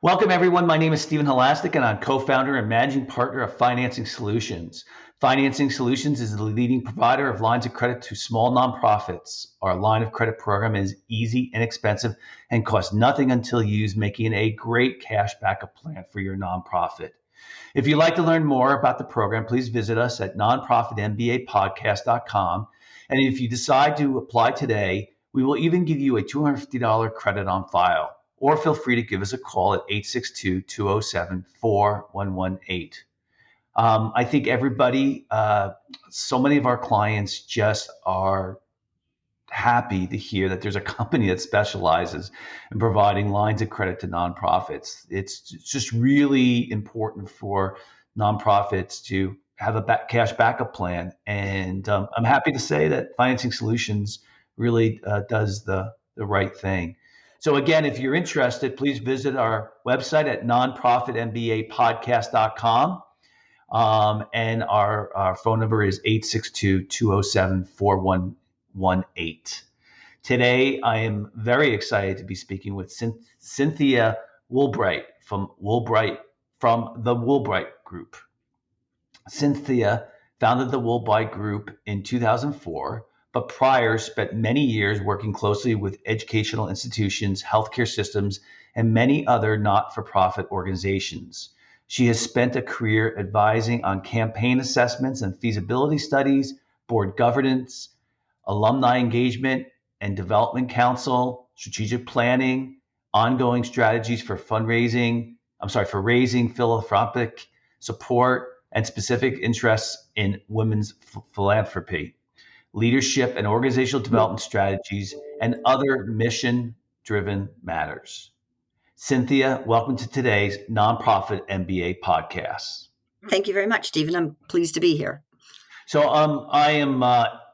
Welcome, everyone. My name is Stephen Halasnik, and I'm co-founder and managing partner of Financing Solutions. Financing Solutions is the leading provider of lines of credit to small nonprofits. Our line of credit program is easy, inexpensive, and costs nothing until used, making a great cash backup plan for your nonprofit. If you'd like to learn more about the program, please visit us at nonprofitmbapodcast.com. And if you decide to apply today, we will even give you a $250 credit on file. Or feel free to give us a call at 862-207-4118. I think everybody, so many of our clients just are happy to hear that there's a company that specializes in providing lines of credit to nonprofits. It's just really important for nonprofits to have a cash backup plan. And I'm happy to say that Financing Solutions really does the right thing. So again, if you're interested, please visit our website at nonprofitmbapodcast.com. And our phone number is 862-207-4118. Today, I am very excited to be speaking with Cynthia Woolbright from the Woolbright Group. Cynthia founded the Woolbright Group in 2004, but prior spent many years working closely with educational institutions, healthcare systems, and many other not-for-profit organizations. She has spent a career advising on campaign assessments and feasibility studies, board governance, alumni engagement and development council, strategic planning, ongoing strategies for raising philanthropic support, and specific interests in women's philanthropy, leadership and organizational development strategies, and other mission-driven matters. Cynthia, welcome to today's Nonprofit MBA podcast. Thank you very much, Stephen. I'm pleased to be here. So I am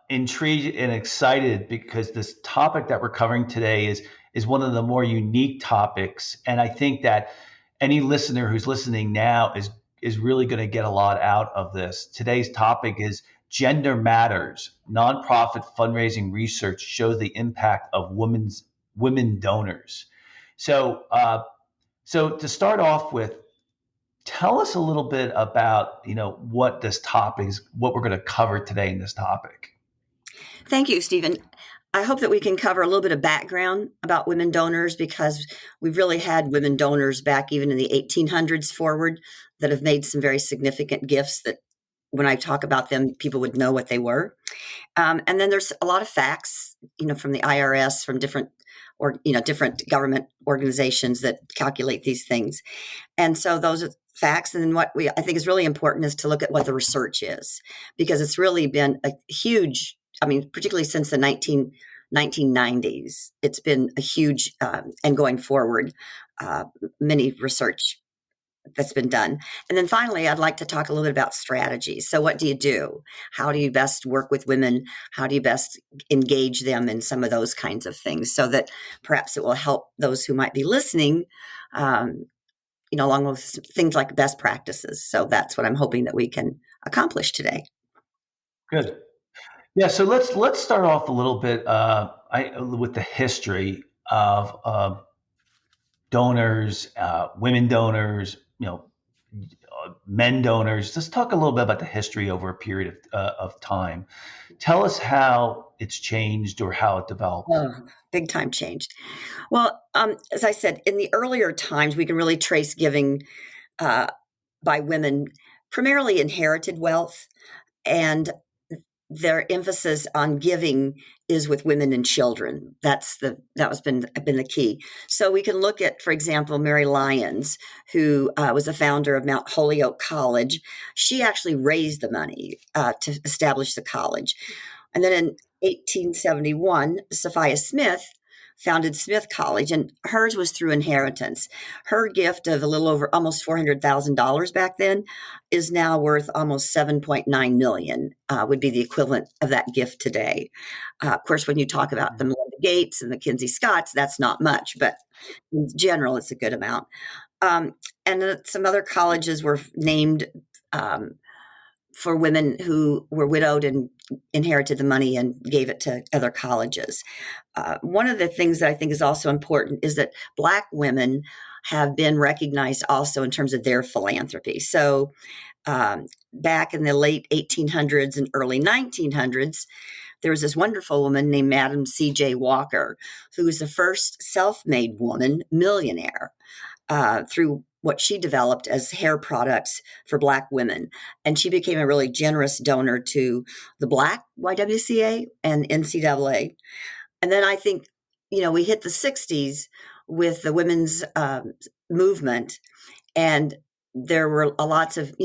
intrigued and excited because this topic that we're covering today is one of the more unique topics. And I think that any listener who's listening now is really going to get a lot out of this. Today's topic is Gender Matters. Nonprofit fundraising research shows the impact of women donors. So to start off with, tell us a little bit about, what this topic is, what we're going to cover today in this topic. Thank you, Stephen. I hope that we can cover a little bit of background about women donors, because we've really had women donors back even in the 1800s forward that have made some very significant gifts that when I talk about them, people would know what they were. And then there's a lot of facts, from the IRS, from different government organizations that calculate these things. And so those are facts. And then what I think is really important is to look at what the research is, because it's really been a huge, particularly since the 1990s, it's been a huge, and going forward, many research that's been done. And then finally, I'd like to talk a little bit about strategies. So what do you do? How do you best work with women? How do you best engage them in some of those kinds of things, so that perhaps it will help those who might be listening, along with things like best practices. So that's what I'm hoping that we can accomplish today. Good. Yeah. So let's start off a little bit with the history of donors, women donors, men donors. Let's talk a little bit about the history over a period of time. Tell us how it's changed or how it developed. Oh, big time changed. Well, as I said, in the earlier times, we can really trace giving by women, primarily inherited wealth, and their emphasis on giving is with women and children. That was been the key. So we can look at, for example, Mary Lyons, who was the founder of Mount Holyoke College. She actually raised the money to establish the college. And then in 1871, Sophia Smith founded Smith College, and hers was through inheritance. Her gift of a little over almost $400,000 back then is now worth almost $7.9 million, would be the equivalent of that gift today. Of course, when you talk about the Melinda Gates and the Kinsey Scotts, that's not much, but in general, it's a good amount. And some other colleges were named for women who were widowed and inherited the money and gave it to other colleges. One of the things that I think is also important is that Black women have been recognized also in terms of their philanthropy. So back in the late 1800s and early 1900s, there was this wonderful woman named Madam C.J. Walker, who was the first self-made woman millionaire through what she developed as hair products for Black women. And she became a really generous donor to the Black YWCA and NCAA. And then I think, we hit the 60s with the women's movement, and there were lots of,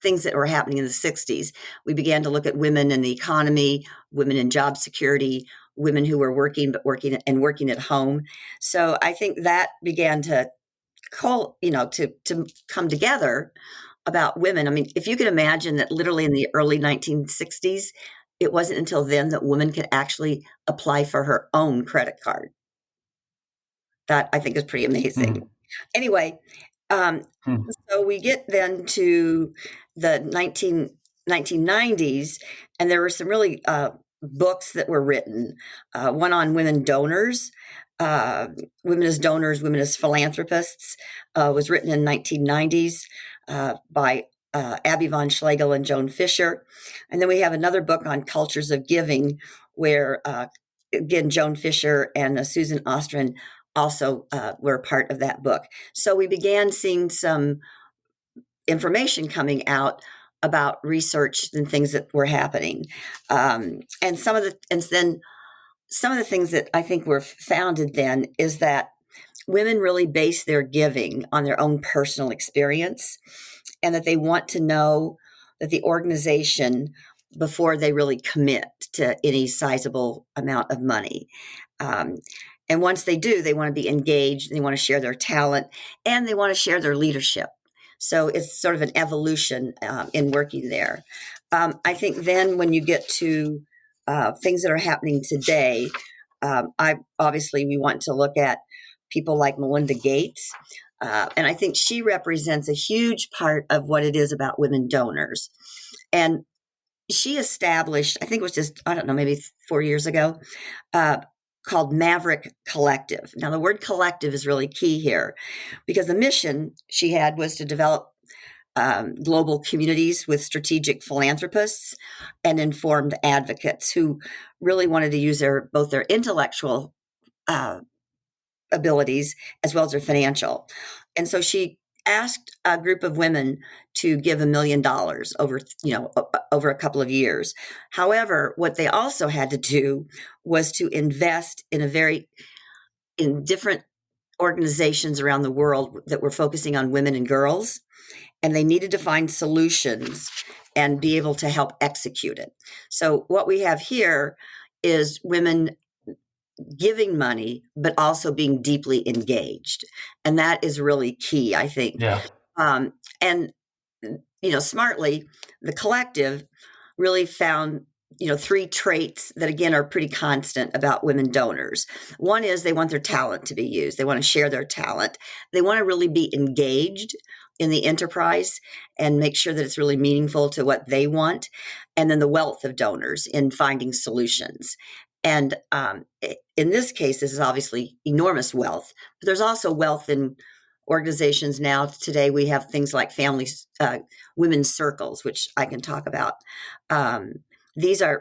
things that were happening in the 60s. We began to look at women in the economy, women in job security, women who were working at home. So I think that began to come together about women. I mean, if you can imagine that literally in the early 1960s, it wasn't until then that women could actually apply for her own credit card. That I think is pretty amazing. Mm. Anyway, so we get then to the 1990s, and there were some really books that were written. One on women donors, women as donors, women as philanthropists, was written in 1990s by Abby von Schlegel and Joan Fisher. And then we have another book on cultures of giving, where again, Joan Fisher and Susan Ostrin also were a part of that book. So we began seeing some information coming out about research and things that were happening. And then some of the things that I think were founded then is that women really base their giving on their own personal experience, and that they want to know that the organization, before they really commit to any sizable amount of money. And once they do, they want to be engaged, they want to share their talent, and they want to share their leadership. So it's sort of an evolution in working there. I think then when you get to things that are happening today, we want to look at people like Melinda Gates. And I think she represents a huge part of what it is about women donors. And she established, I think it was just, I don't know, maybe 4 years ago, called Maverick Collective. Now, the word collective is really key here, because the mission she had was to develop global communities with strategic philanthropists and informed advocates who really wanted to use both their intellectual abilities as well as their financial. And so she asked a group of women to give $1 million over a couple of years. However, what they also had to do was to invest in different organizations around the world that were focusing on women and girls, and they needed to find solutions and be able to help execute it. So what we have here is women giving money, but also being deeply engaged. And that is really key, I think. Yeah. And, smartly, the collective really found, 3 traits that, again, are pretty constant about women donors. One is they want their talent to be used. They want to share their talent. They want to really be engaged in the enterprise and make sure that it's really meaningful to what they want. And then the wealth of donors in finding solutions. And in this case, this is obviously enormous wealth, but there's also wealth in organizations now. Today, we have things like women's circles, which I can talk about. These are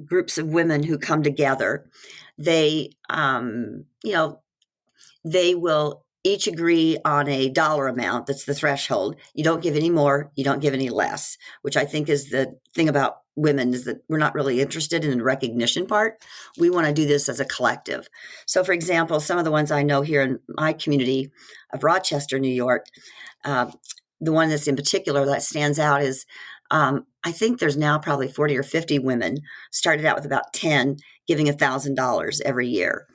groups of women who come together. They, they will each agree on a dollar amount. That's the threshold. You don't give any more, you don't give any less, which I think is the thing about women, is that we're not really interested in the recognition part. We want to do this as a collective. So, for example, some of the ones I know here in my community of Rochester, New York, the one that's in particular that stands out is I think there's now probably 40 or 50 women, started out with about 10, giving $1,000 every year.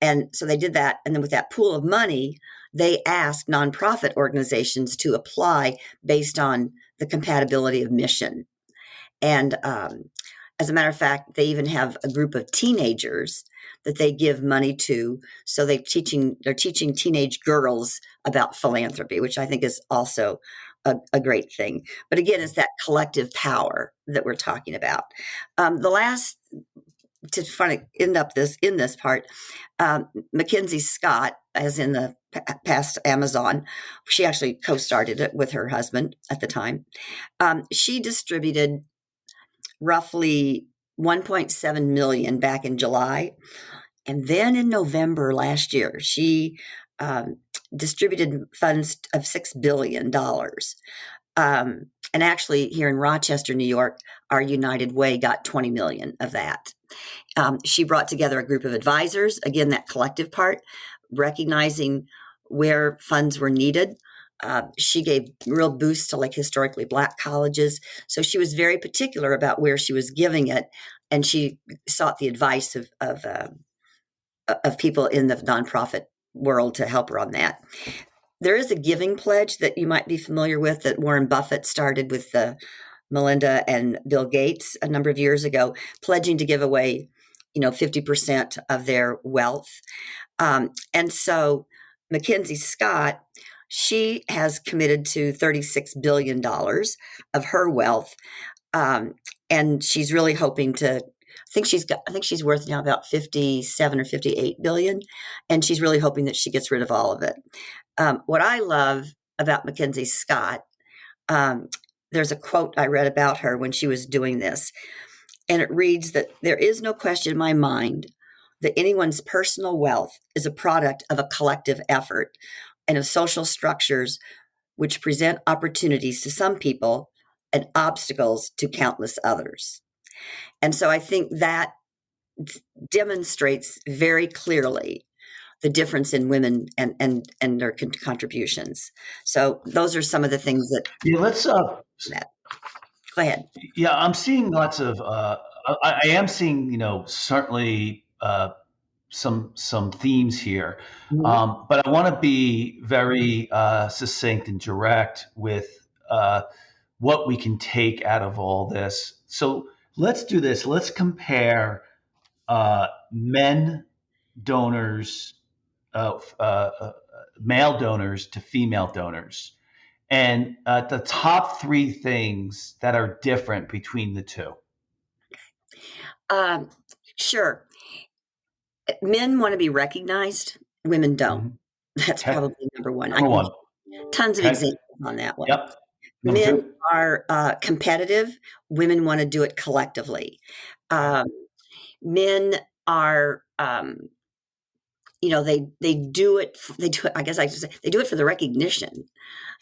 And so they did that. And then with that pool of money, they asked nonprofit organizations to apply based on the compatibility of mission. And as a matter of fact, they even have a group of teenagers that they give money to. So they're teaching teenage girls about philanthropy, which I think is also a great thing. But again, it's that collective power that we're talking about. The last, to end up in this part, Mackenzie Scott, as in the past Amazon, she actually co-started it with her husband at the time. She distributed roughly 1.7 million back in July. And then in November last year, she distributed funds of $6 billion. And actually, here in Rochester, New York, our United Way got 20 million of that. She brought together a group of advisors, again, that collective part, recognizing where funds were needed. She gave real boosts to like historically Black colleges. So she was very particular about where she was giving it. And she sought the advice of people in the nonprofit world to help her on that. There is a giving pledge that you might be familiar with that Warren Buffett started with Melinda and Bill Gates a number of years ago, pledging to give away, 50% of their wealth. And so Mackenzie Scott, she has committed to $36 billion of her wealth. And she's really hoping to, I think she's worth now about 57 or 58 billion. And she's really hoping that she gets rid of all of it. What I love about Mackenzie Scott, there's a quote I read about her when she was doing this, and it reads that there is no question in my mind that anyone's personal wealth is a product of a collective effort and of social structures which present opportunities to some people and obstacles to countless others. And so I think that demonstrates very clearly the difference in women and their contributions. So those are some of the things that. Yeah, let's. Go ahead. Yeah, I'm seeing lots of. I am seeing, certainly some themes here, Mm-hmm. but I want to be very succinct and direct with what we can take out of all this. So let's do this. Let's compare men donors, male donors to female donors, and the top three things that are different between the two. Sure. Men want to be recognized. Women don't. Mm-hmm. That's Okay. probably number one. Number one. Tons of examples on that one. Yep. Number Men two. are competitive. Women want to do it collectively. Men are, they do it. I guess I should say they do it for the recognition,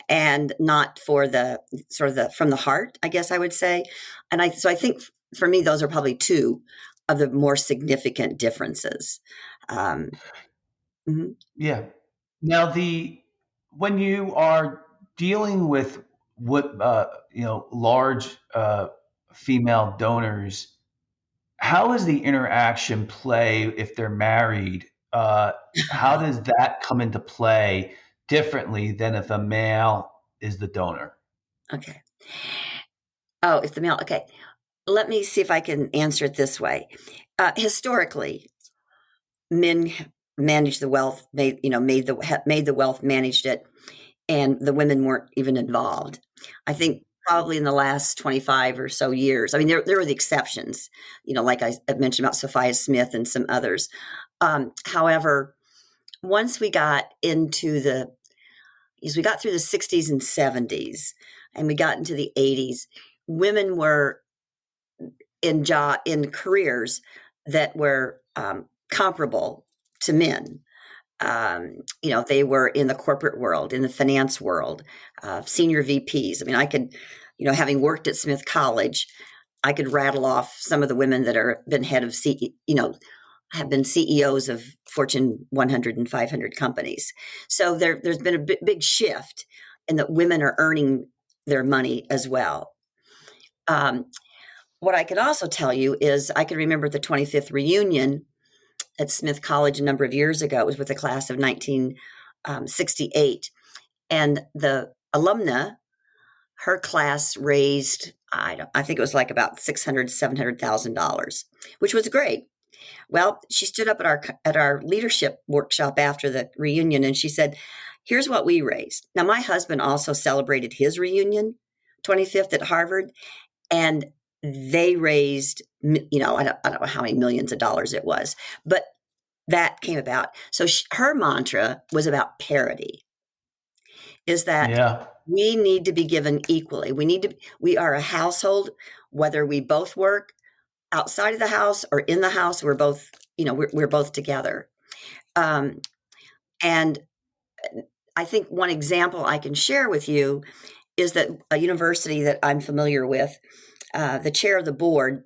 and not for the sort of from the heart, I guess I would say. And I think for me, those are probably two of the more significant differences. Mm-hmm. Yeah. Now, when you are dealing with large female donors, how does the interaction play if they're married? How does that come into play differently than if a male is the donor? Okay. Oh, if the male. Okay. Let me see if I can answer it this way. Historically, men managed the wealth, made the wealth, managed it, and the women weren't even involved. I think probably in the last 25 or so years. I mean, there were the exceptions, like I mentioned about Sophia Smith and some others. However, once we got through the 60s and 70s, and we got into the 80s, women were in careers that were comparable to men. They were in the corporate world, in the finance world, senior VPs. I mean, I could, having worked at Smith College, I could rattle off some of the women that been head of have been CEOs of Fortune 100 and 500 companies. So there's been a big shift in that women are earning their money as well. What I can also tell you is I can remember the 25th reunion at Smith College a number of years ago. It was with the class of 1968. And the alumna, her class raised, I think it was like about $600,000, $700,000, which was great. Well, she stood up at our leadership workshop after the reunion, and she said, here's what we raised. Now, my husband also celebrated his reunion, 25th at Harvard, and they raised, I don't know how many millions of dollars it was, but that came about. So her mantra was about parity, is that Yeah. we need to be given equally. We are a household, whether we both work outside of the house or in the house, we're both, we're both together. And I think one example I can share with you is that a university that I'm familiar with, the chair of the board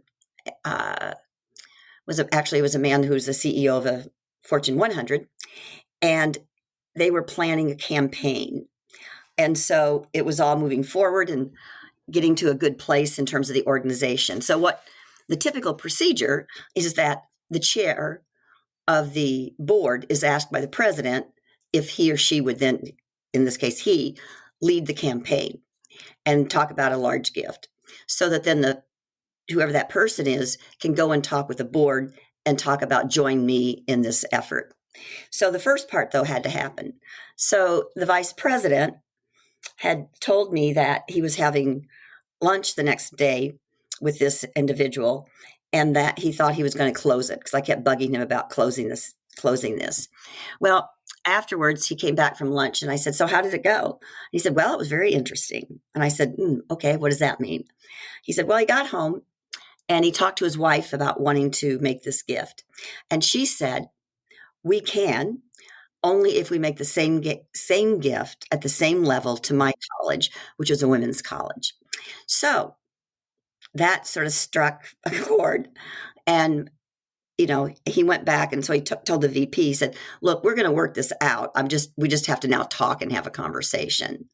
was a man who's the CEO of a Fortune 100, and they were planning a campaign. And so it was all moving forward and getting to a good place in terms of the organization. So what the typical procedure is that the chair of the board is asked by the president if he or she would then, in this case, he, lead the campaign and talk about a large gift, so that then whoever that person is can go and talk with the board and talk about join me in this effort. So the first part, though, had to happen. So the vice president had told me that he was having lunch the next day with this individual and that he thought he was going to close it, because I kept bugging him about closing this. Well, afterwards, he came back from lunch and I said, so how did it go? He said, well, it was very interesting. And I said, okay, what does that mean? He said, well, he got home and he talked to his wife about wanting to make this gift. And she said, we can only if we make the same gift at the same level to my college, which is a women's college. So that sort of struck a chord. And he went back, and so he told the VP, he said, look, we're going to work this out. We just have to now talk and have a conversation.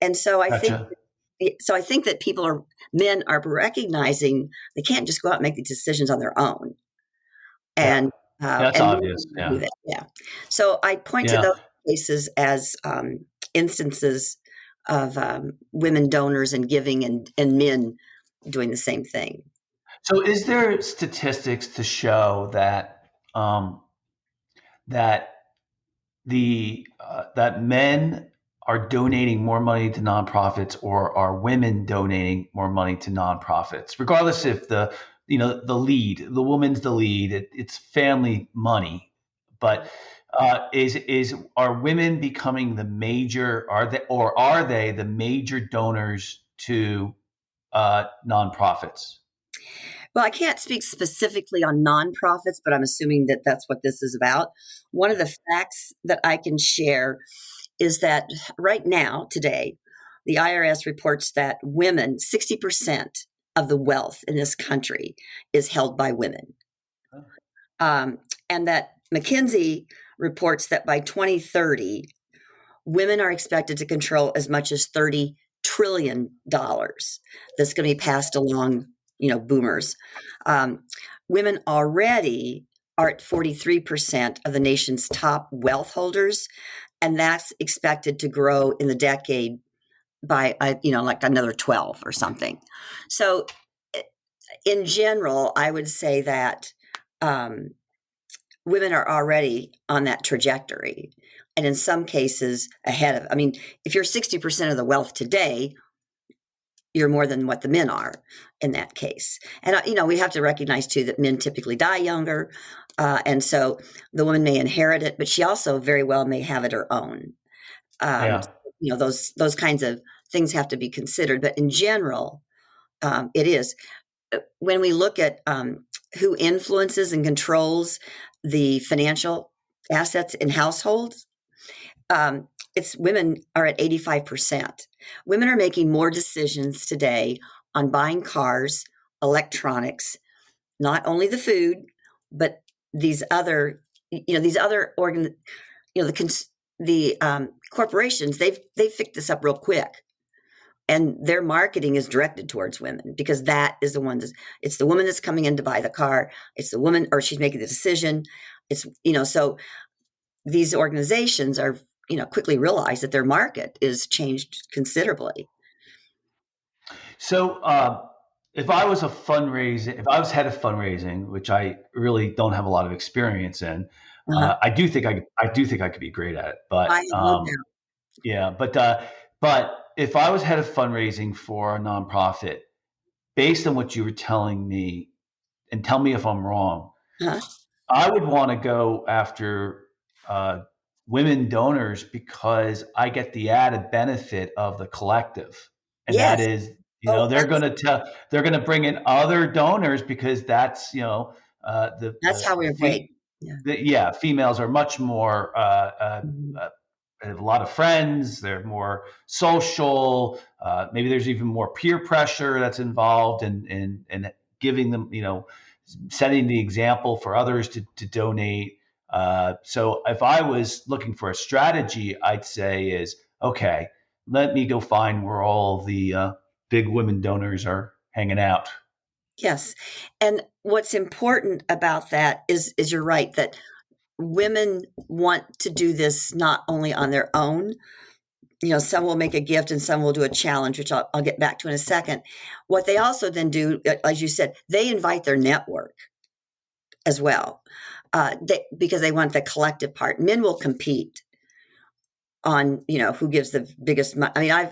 And so I think Gotcha. men are recognizing they can't just go out and make these decisions on their own. Yeah. And That's and obvious. do Yeah. that. Yeah. So I point to Yeah. those cases as instances of women donors and giving, and men doing the same thing. So is there statistics to show that that men are donating more money to nonprofits, or are women donating more money to nonprofits, regardless if the woman's the lead, it's family money, but are women becoming the major, are they the major donors to nonprofits? Well, I can't speak specifically on nonprofits, but I'm assuming that that's what this is about. One of the facts that I can share is that right now, today, the IRS reports that 60% of the wealth in this country is held by women. And that McKinsey reports that by 2030, women are expected to control as much as $30 trillion that's going to be passed along, boomers. Women already are at 43% of the nation's top wealth holders, and that's expected to grow in the decade by, like another 12 or something. So in general, I would say that women are already on that trajectory, and in some cases ahead of. I mean, if you're 60% of the wealth today, you're more than what the men are in that case. And we have to recognize too that men typically die younger, and so the woman may inherit it, but she also very well may have it her own. Yeah. Those kinds of things have to be considered. But in general, it is. When we look at who influences and controls the financial assets in households, it's women are at 85%. Women are making more decisions today on buying cars, electronics, not only the food, but these other, corporations. They've picked this up real quick, and their marketing is directed towards women, because that is it's the woman that's coming in to buy the car. It's the woman, or she's making the decision. It's, so these organizations are, quickly realize that their market is changed considerably. So, if I was head of fundraising, which I really don't have a lot of experience in, Uh-huh. I do think I could be great at it. I But have no doubt. Yeah, but if I was head of fundraising for a nonprofit, based on what you were telling me, and tell me if I'm wrong, Huh? I would want to go after uh, women donors because I get the added benefit of the collective, and that Yes. is, Oh, they're going to bring in other donors because that's that's how we relate. Yeah. yeah, females are much more Mhm. have a lot of friends. They're more social. Maybe there's even more peer pressure that's involved in giving them, setting the example for others to donate. So if I was looking for a strategy, I'd say is, okay, let me go find where all the big women donors are hanging out. Yes. And what's important about that is you're right that women want to do this not only on their own. Some will make a gift and some will do a challenge, which I'll get back to in a second. What they also then do, as you said, they invite their network as well, because they want the collective part. Men will compete on, who gives the biggest. I mean,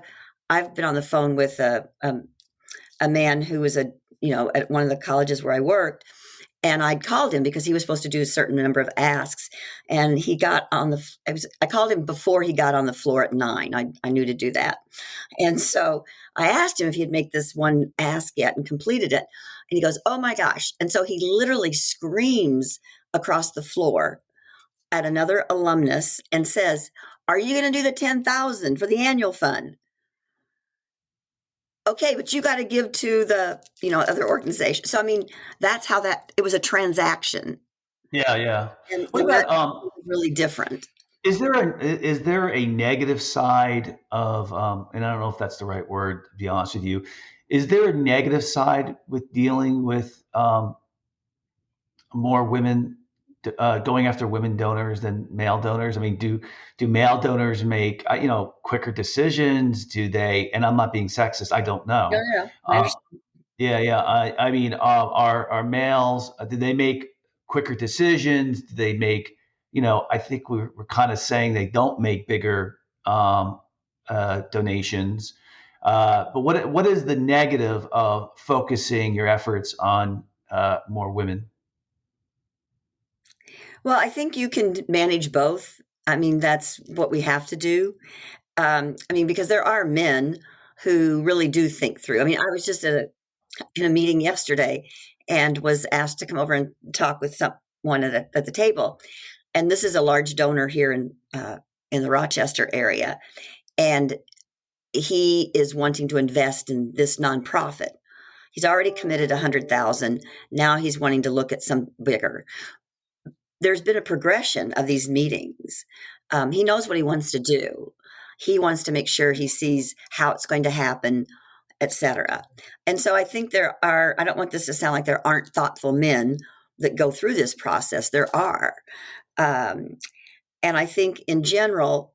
I've been on the phone with a man who was at one of the colleges where I worked. And I called him because he was supposed to do a certain number of asks, and he got on the. I called him before he got on the floor at 9. I knew to do that, and so I asked him if he had made this one ask yet and completed it, and he goes, "Oh my gosh!" And so he literally screams across the floor at another alumnus and says, "Are you going to do the 10,000 for the annual fund?" Okay, but you got to give to the other organization. So I mean, that's how that it was a transaction. Yeah, yeah. And What that about is really different. is there a negative side of and I don't know if that's the right word, to be honest with you. Is there a negative side with dealing with more women going after women donors than male donors? I mean, do male donors make quicker decisions? Do they? And I'm not being sexist. I don't No, know. no, no. I Uh, understand. yeah, yeah. I mean, are males? Do they make quicker decisions? Do they make? I think we're kind of saying they don't make bigger donations. But what is the negative of focusing your efforts on more women? Well, I think you can manage both. I mean, that's what we have to do. I mean, because there are men who really do think through. I mean, I was just in a meeting yesterday and was asked to come over and talk with someone at the table. And this is a large donor here in the Rochester area, and he is wanting to invest in this nonprofit. He's already committed 100,000. Now he's wanting to look at some bigger. There's been a progression of these meetings. He knows what he wants to do. He wants to make sure he sees how it's going to happen, etc. And so I think there are. I don't want this to sound like there aren't thoughtful men that go through this process. There are, um, and I think in general,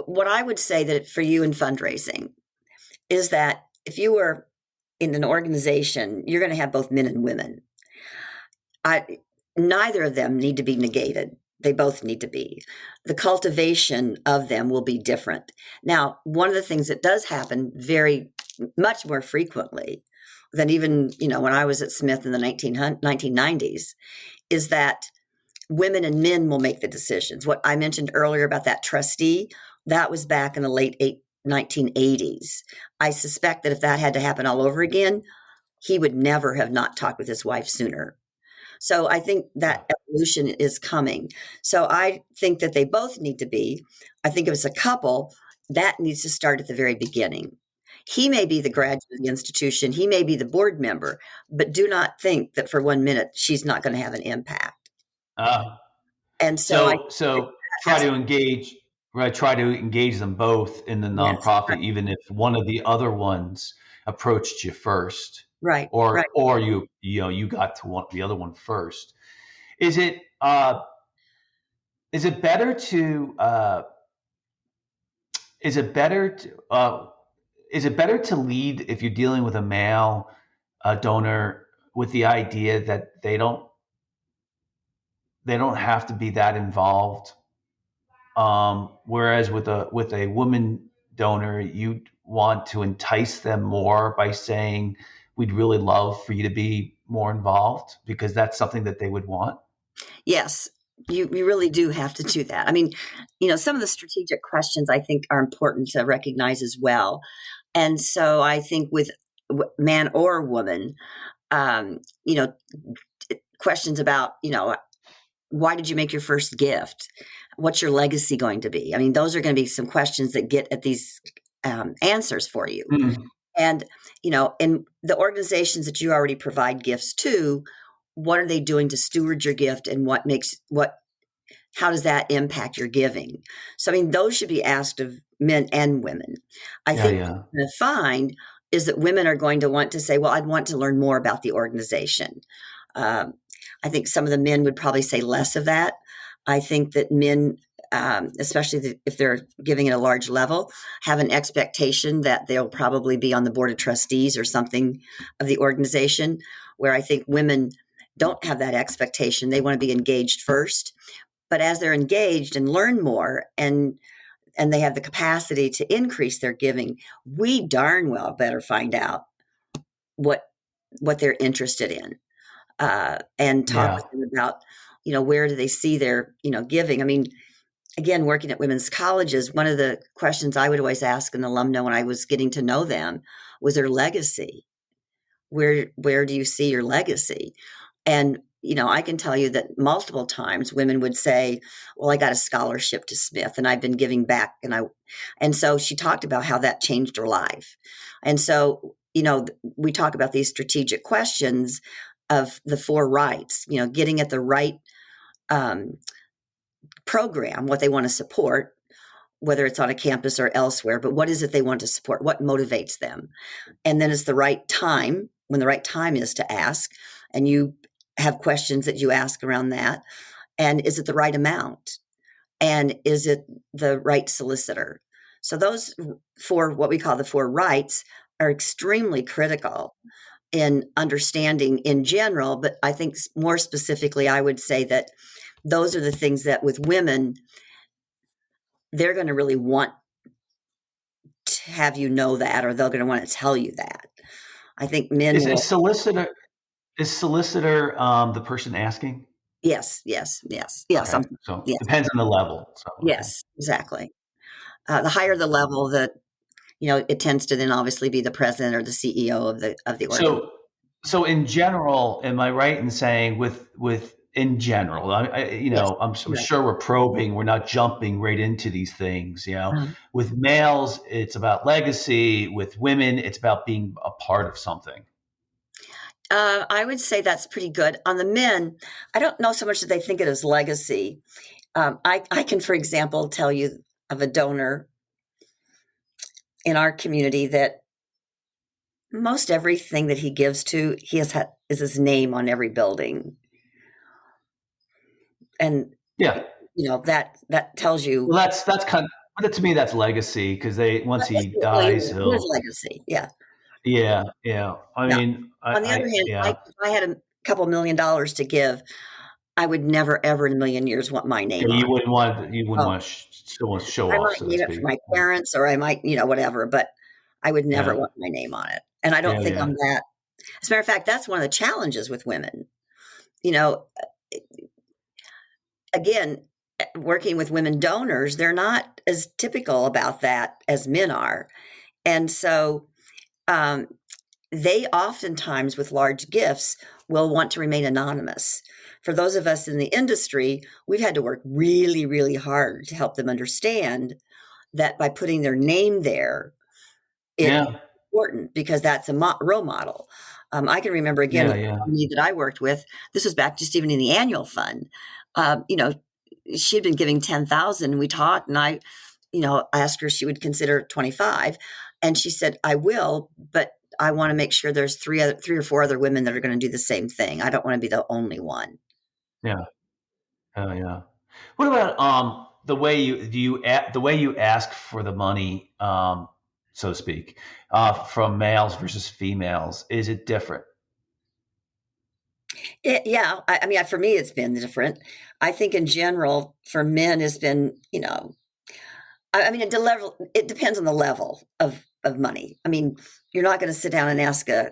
what I would say that for you in fundraising is that if you were in an organization, you're going to have both men and women. I, neither of them need to be negated. They both need to be. The cultivation of them will be different. Now, one of the things that does happen very much more frequently than even, when I was at Smith in the 1990s is that women and men will make the decisions. What I mentioned earlier about that trustee, that was back in the late 1980s. I suspect that if that had to happen all over again, he would never have not talked with his wife sooner. So I think that evolution is coming. So I think that they both need to be. I think if it's a couple, that needs to start at the very beginning. He may be the graduate of the institution, he may be the board member, but do not think that for 1 minute she's not going to have an impact. Uh, And so I so try has to engage, right? Try to engage them both in the yes, nonprofit, even if one of the other ones approached you first, right, right. or you got to the other one first. Is it is it better to is it better to is it better to lead if you're dealing with a male donor with the idea that they don't have to be that involved? Whereas with a woman donor, you want to entice them more by saying, "We'd really love for you to be more involved," because that's something that they would want. Yes, you really do have to do that. I mean, some of the strategic questions I think are important to recognize as well. And so I think with man or woman, um, you know, questions about, why did you make your first gift? What's your legacy going to be? I mean, those are going to be some questions that get at these answers for you. Mm. And, in the organizations that you already provide gifts to, what are they doing to steward your gift, and how does that impact your giving? So, I mean, those should be asked of men and women. I Yeah, think what yeah, we're going to find is that women are going to want to say, well, I'd want to learn more about the organization. Um, I think some of the men would probably say less of that. I think that men, especially if they're giving at a large level, have an expectation that they'll probably be on the board of trustees or something of the organization, where I think women don't have that expectation. They want to be engaged first. But as they're engaged and learn more, and they have the capacity to increase their giving, we darn well better find out what they're interested in, and talk yeah. with them about, where do they see their, giving. I mean, again, working at women's colleges, one of the questions I would always ask an alumna when I was getting to know them was their legacy. Where do you see your legacy? And, I can tell you that multiple times women would say, well, I got a scholarship to Smith and I've been giving back. And so she talked about how that changed her life. And so, we talk about these strategic questions of the four rights, getting at the right um, program, what they want to support, whether it's on a campus or elsewhere, but what is it they want to support? What motivates them? And then it's the right time, when the right time is to ask, and you have questions that you ask around that. And is it the right amount? And is it the right solicitor? So those four, what we call the four rights, are extremely critical in understanding in general. But I think more specifically, I would say that those are the things that with women, they're going to really want to have that, or they're going to want to tell you that. I think men Is will. solicitor the person asking? Yes, yes, yes, yes. Okay, so Yes, depends on the level. So okay. yes, exactly. The higher the level, it tends to then obviously be the president or the CEO of the organ. So so in general, am I right in saying with in general, Yes, I'm right. sure we're probing, we're not jumping right into these things. Um, With males, it's about legacy. With women, it's about being a part of something. I would say that's pretty good. On the men, I don't know so much that they think it as legacy. I can, for example, tell you of a donor in our community that most everything that he gives to, is his name on every building, and Yeah. that tells you. Well, that's kind of, but to me, that's legacy because they once he Well, dies, it is he'll legacy, yeah. yeah, yeah. I Now, mean, on the other hand, yeah. if I had a couple $1,000,000 to give, I would never, ever in a million years want my Yeah, name on it. you wouldn't Oh, want to show I off, might so to need it for speak. my parents, or I might, whatever, but I would never Yeah, want my name on it. And I don't yeah, think yeah, I'm that. As a matter of fact, that's one of the challenges with women. You know, again, working with women donors, they're not as typical about that as men are. And so, um, they oftentimes, with large gifts, will want to remain anonymous. For those of us in the industry, we've had to work really, really hard to help them understand that by putting their name there, it's yeah, important, because that's a role model. I can remember again yeah, with yeah. the company that I worked with. This was back just even in the annual fund. Um, you know, she'd been giving 10,000. We talked, and I asked her if she would consider 25, and she said, "I will, but I want to make sure there's three or four other women that are going to do the same thing. I don't want to be the only one." Yeah. Oh, yeah. What about the way the way you ask for the money, so to speak, from males versus females? Is it different? Yeah, I mean, for me, it's been different. I think in general, for men, has been, I mean, it depends on the level of money. I mean, you're not going to sit down and ask a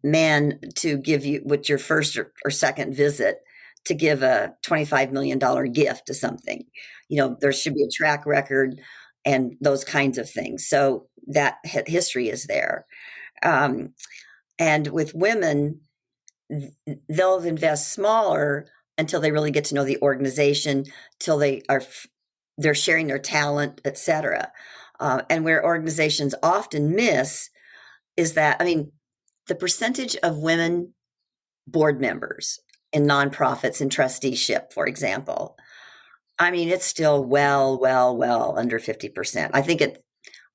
man to give you, with your first or second visit, to give a $25 million gift to something. There should be a track record and those kinds of things. So that history is there. Um, and with women, they'll invest smaller until they really get to know the organization, till they're sharing their talent, etc. And where organizations often miss is that, I mean, the percentage of women board members in nonprofits and trusteeship, for example, I mean, it's still well under 50%. I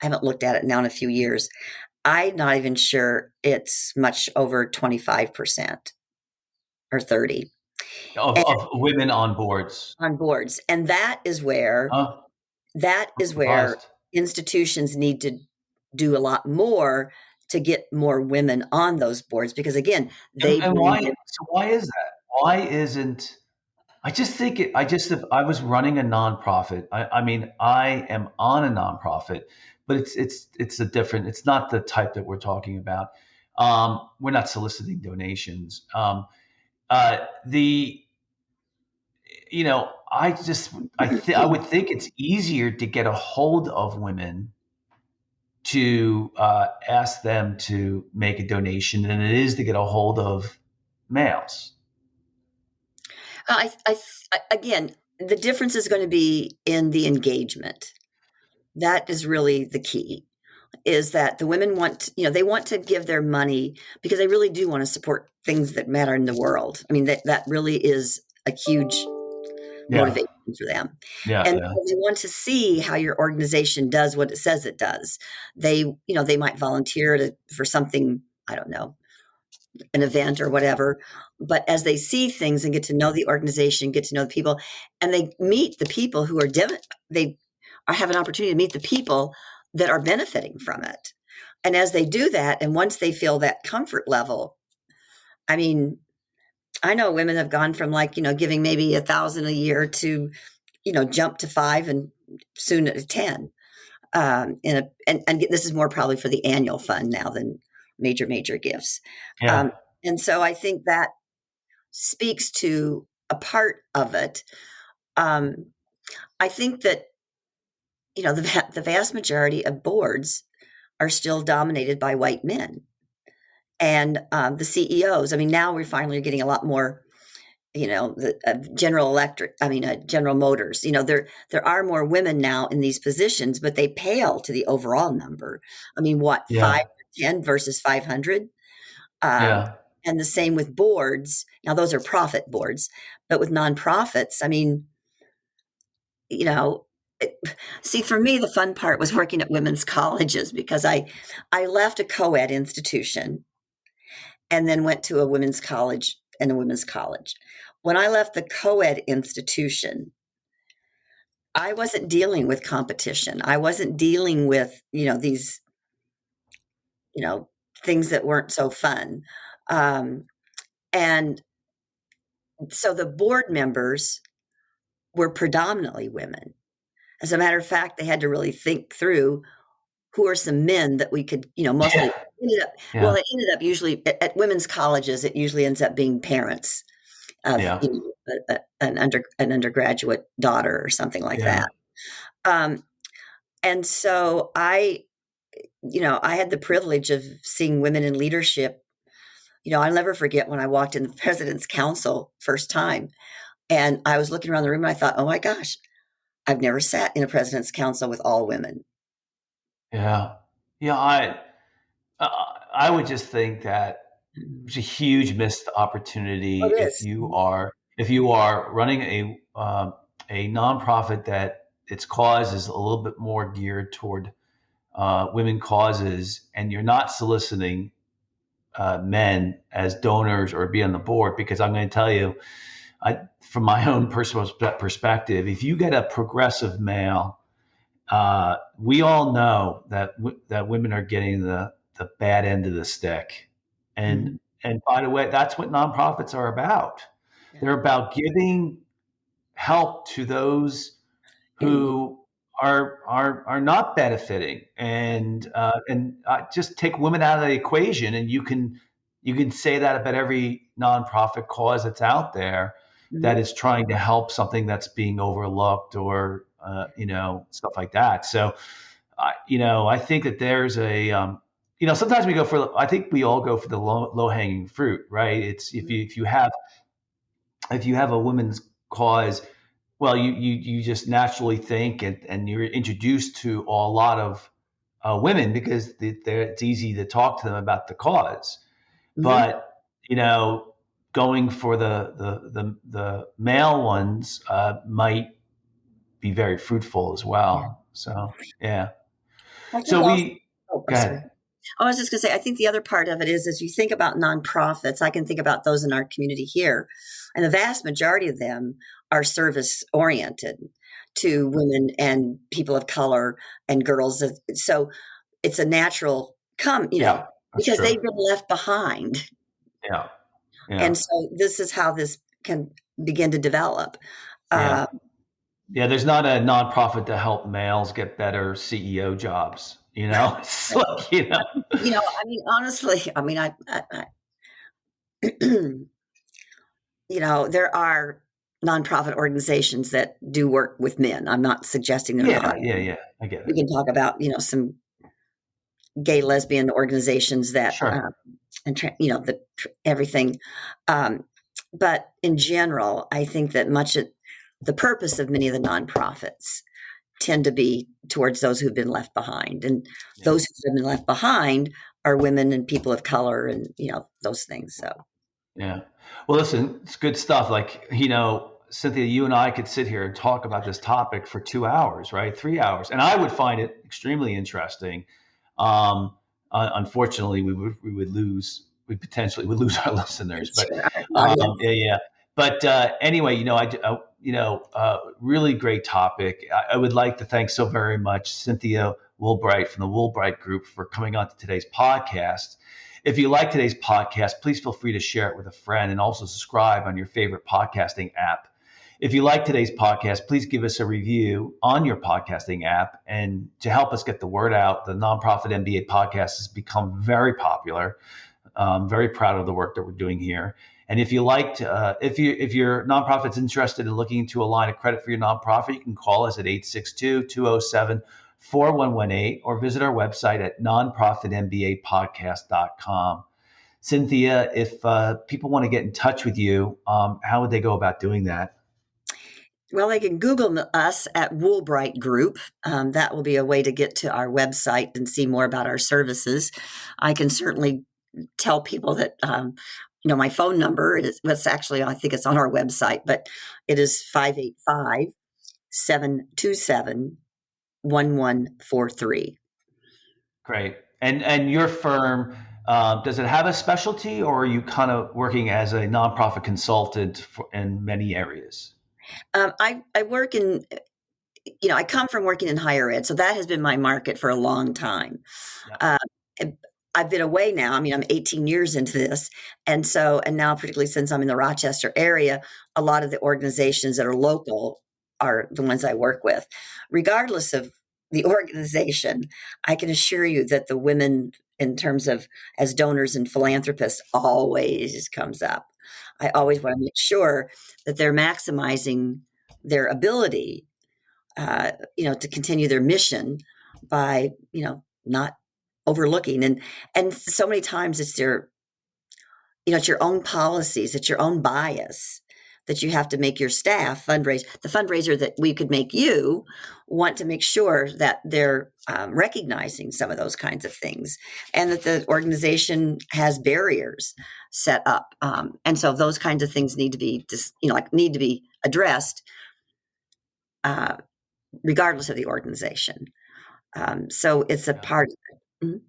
haven't looked at it now in a few years. I'm not even sure it's much over 25% or 30 of women on boards. on boards. And Oh, that I'm is where surprised. institutions need to do a lot more to get more women on those boards, because again, they And bring why? in. So why is that? Why isn't? I just think it. I just if I was running a nonprofit. I mean, I am on a nonprofit, but it's a different. It's not the type that we're talking about. We're not soliciting donations. The I would think it's easier to get a hold of women to ask them to make a donation than it is to get a hold of males. Again, the difference is going to be in the engagement. That is really the key. Is that the women they want to give their money because they really do want to support things that matter in the world. I mean, that really is a huge Yeah, motivation for them. yeah, And yeah, they want to see how your organization does what it says it does. They might volunteer for something, I don't know, an event or whatever. But as they see things and get to know the organization, get to know the people, and they meet the people who they have an opportunity to meet the people that are benefiting from it. And as they do that, and once they feel that comfort level, I mean, I know women have gone from giving maybe 1,000 a year to, jump to 5 and soon to 10. And this is more probably for the annual fund now than major gifts. yeah. Um, and so I think that speaks to a part of it. Um, I think that, the vast majority of boards are still dominated by white men. And the CEOs, I mean, now we're finally getting a lot more, General Electric, General Motors, there are more women now in these positions, but they pale to the overall number. I mean, what, Yeah, 5 or 10 versus 500? Um, yeah, and the same with boards. Now, those are profit boards, but with nonprofits, I mean, you know, it, see, for me, the fun part was working at women's colleges, because I left a co-ed institution and then went to a women's college and a women's college. When I left the co-ed institution, I wasn't dealing with competition. I wasn't dealing with, these, you know, things that weren't so fun. Um, and so the board members were predominantly women. As a matter of fact, they had to really think through who are some men that we could, yeah, mostly yeah, it ended up usually at women's colleges, it usually ends up being parents of, yeah, an undergraduate daughter or something like yeah, that. Um, and so I had the privilege of seeing women in leadership. I'll never forget when I walked in the president's council first time, and I was looking around the room and I thought, oh my gosh, I've never sat in a president's council with all women. yeah, yeah. Uh, I would just think that it's a huge missed opportunity Oh, it is. if you are running a nonprofit that its cause is a little bit more geared toward women causes, and you're not soliciting men as donors or be on the board. Because I'm going to tell you, from my own personal perspective, if you get a progressive male, we all know that that women are getting the bad end of the stick, and Mhm. And by the way, that's what nonprofits are about. Yeah. They're about giving help to those In need. who are not benefiting, Right. and just take women out of the equation, and you can say that about every nonprofit cause that's out there that Mhm. is trying to help something that's being overlooked, or stuff like that. So I think that there's sometimes we go for, I think we all go for the low hanging fruit, right? It's if you have a women's cause, well, you just naturally think, and you're introduced to a lot of women because it's easy to talk to them about the cause. Mhm. But going for the male ones might be very fruitful as Yeah. well. So yeah. I So think also. we Oh, I'm go sorry. ahead. I was just gonna say, I think the other part of it is, as you think about nonprofits, I can think about those in our community here, and the vast majority of them are service oriented to women and people of color and girls. So it's a natural Yeah, that's because true. they've been left behind. Yeah, And yeah, so this is how this can begin to develop. yeah, Uh, yeah. There's not a nonprofit to help males get better CEO jobs. It's right. like I mean, honestly, I mean, there are nonprofit organizations that do work with men. I'm not suggesting they're Yeah, not. yeah, yeah. I get We it. can talk about, some gay lesbian organizations that, Sure. and everything. Um, but in general, I think that the purpose of many of the nonprofits tend to be towards those who've been left behind, and Yeah, those who've been left behind are women and people of color, and those things. So yeah. Well, listen, it's good stuff. Like, Cynthia, you and I could sit here and talk about this topic for 2 hours, right? 3 hours, and I would find it extremely interesting. Unfortunately, we potentially would lose our listeners, but sure, our audience. yeah, yeah. But anyway, really great topic. I would like to thank so very much Cynthia Woolbright from the Woolbright Group for coming on to today's podcast. If you like today's podcast, please feel free to share it with a friend, and also subscribe on your favorite podcasting app. If you like today's podcast, please give us a review on your podcasting app. And to help us get the word out, the Nonprofit MBA podcast has become very popular. Very proud of the work that we're doing here. And if if your nonprofit's interested in looking into a line of credit for your nonprofit, you can call us at 862-207-4118, or visit our website at nonprofitmbapodcast.com. Cynthia, if people want to get in touch with you, how would they go about doing that? Well, they can Google us at Woolbright Group. That will be a way to get to our website and see more about our services. I can certainly tell people that my phone number is what's actually, I think it's on our website, but it is 585-727-1143. Great. And your firm, does it have a specialty, or are you kind of working as a nonprofit consultant in many areas? I work in, I come from working in higher ed, so that has been my market for a long time. Yeah. Uh, I've been away now. I mean, I'm 18 years into this. And now, particularly since I'm in the Rochester area, a lot of the organizations that are local are the ones I work with. Regardless of the organization, I can assure you that the women, in terms of as donors and philanthropists, always comes up. I always want to make sure that they're maximizing their ability, to continue their mission by, not overlooking. And so many times it's your own policies, it's your own bias that you have to make your staff fundraise. The fundraiser that we could make you want to make sure that they're recognizing some of those kinds of things, and that the organization has barriers set up. And so those kinds of things need to be need to be addressed, uh, regardless of the organization. So it's a Yeah. part of it. Mhm.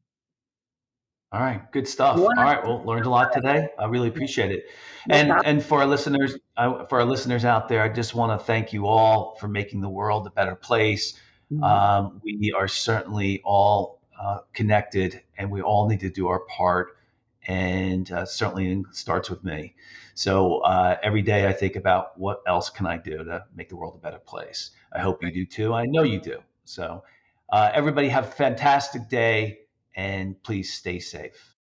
All right, good stuff. One All of right, well, learned a lot today. I really Yeah, appreciate it. no And problem. and for our listeners out there, I just want to thank you all for making the world a better place. Mhm. We are certainly all connected, and we all need to do our part. and certainly starts with me. So every day I think about what else can I do to make the world a better place. I hope you do too. I know you do. So everybody have a fantastic day, and please stay safe.